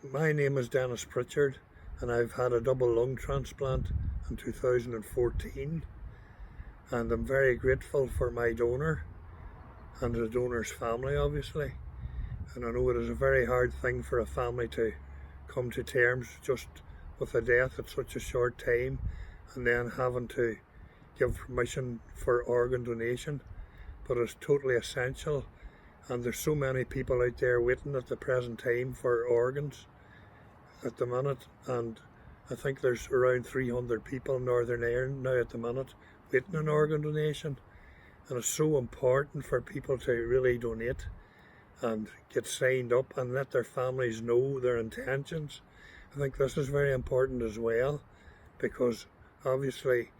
My name is Denis Pritchard, and I've had a double lung transplant in 2014, and I'm very grateful for my donor and the donor's family, obviously. And I know it is a very hard thing for a family to come to terms just with a death at such a short time, and then having to give permission for organ donation, but it's totally essential. And there's so many people out there waiting at the present time for organs at the minute, and I think there's around 300 people in Northern Ireland now at the minute waiting on organ donation. And it's so important for people to really donate and get signed up and let their families know their intentions. I think this is very important as well, because obviously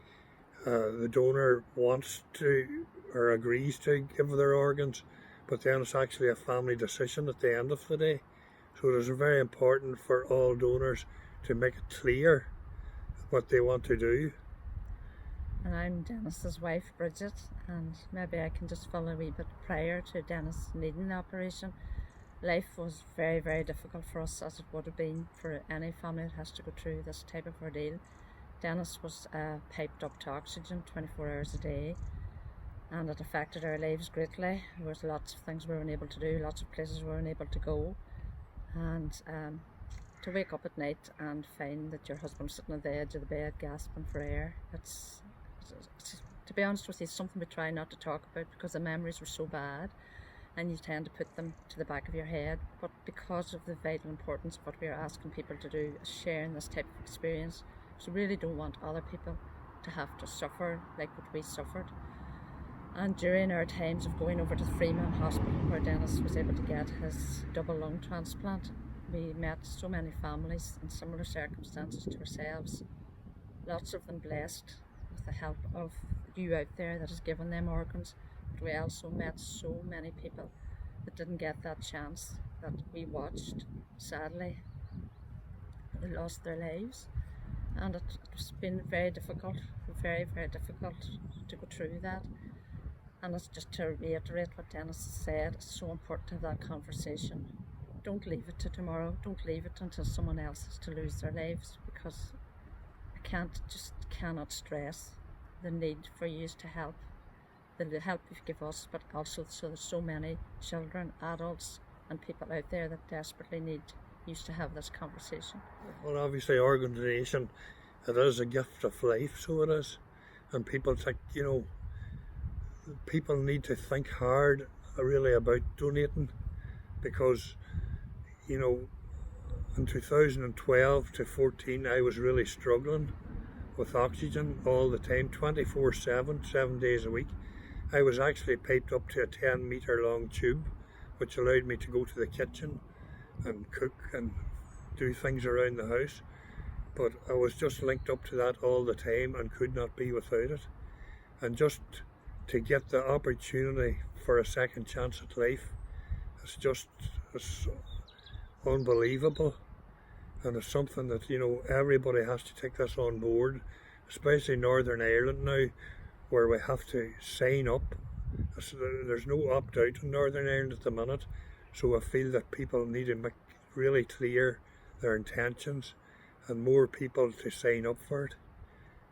the donor wants to or agrees to give their organs, but then it's actually a family decision at the end of the day. So it is very important for all donors to make it clear what they want to do. And I'm Denis's wife, Brigid, and maybe I can just fill a wee bit prior to Denis needing the operation. Life was very, very difficult for us, as it would have been for any family that has to go through this type of ordeal. Denis was piped up to oxygen 24 hours a day, and it affected our lives greatly. There was lots of things we weren't able to do, lots of places we weren't able to go, and to wake up at night and find that your husband's sitting at the edge of the bed gasping for air, it's to be honest with you, it's something we try not to talk about because the memories were so bad and you tend to put them to the back of your head. But because of the vital importance of what we are asking people to do is sharing this type of experience, so we really don't want other people to have to suffer like what we suffered. And during our times of going over to the Freeman Hospital where Denis was able to get his double lung transplant, we met so many families in similar circumstances to ourselves, lots of them blessed with the help of you out there that has given them organs. But we also met so many people that didn't get that chance, that we watched, sadly, they lost their lives. And it's been very difficult, very, very difficult to go through that. And it's just to reiterate what Denis has said, it's so important to have that conversation. Don't leave it to tomorrow, don't leave it until someone else is to lose their lives, because I cannot stress the need for you to help, the help you give us, but also so there's so many children, adults and people out there that desperately need you to have this conversation. Well, obviously organ donation, it is a gift of life, so it is. And people think, people need to think hard really about donating, because in 2012 to 14 I was really struggling with oxygen all the time, 24/7, 7 days a week. I was actually piped up to a 10-meter long tube, which allowed me to go to the kitchen and cook and do things around the house, but I was just linked up to that all the time and could not be without it. And just to get the opportunity for a second chance at life, it's unbelievable. And it's something that everybody has to take this on board, especially Northern Ireland now, where we have to sign up. There's no opt-out in Northern Ireland at the minute, so I feel that people need to make really clear their intentions and more people to sign up for it.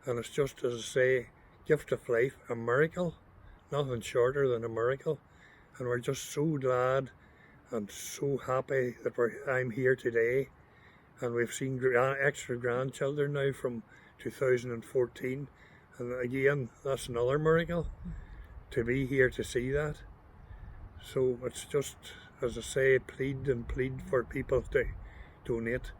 And it's just, as I say, gift of life, a miracle, nothing shorter than a miracle. And we're just so glad and so happy that I'm here today. And we've seen extra grandchildren now from 2014, and again, that's another miracle to be here to see that. So it's just, as I say, plead for people to donate.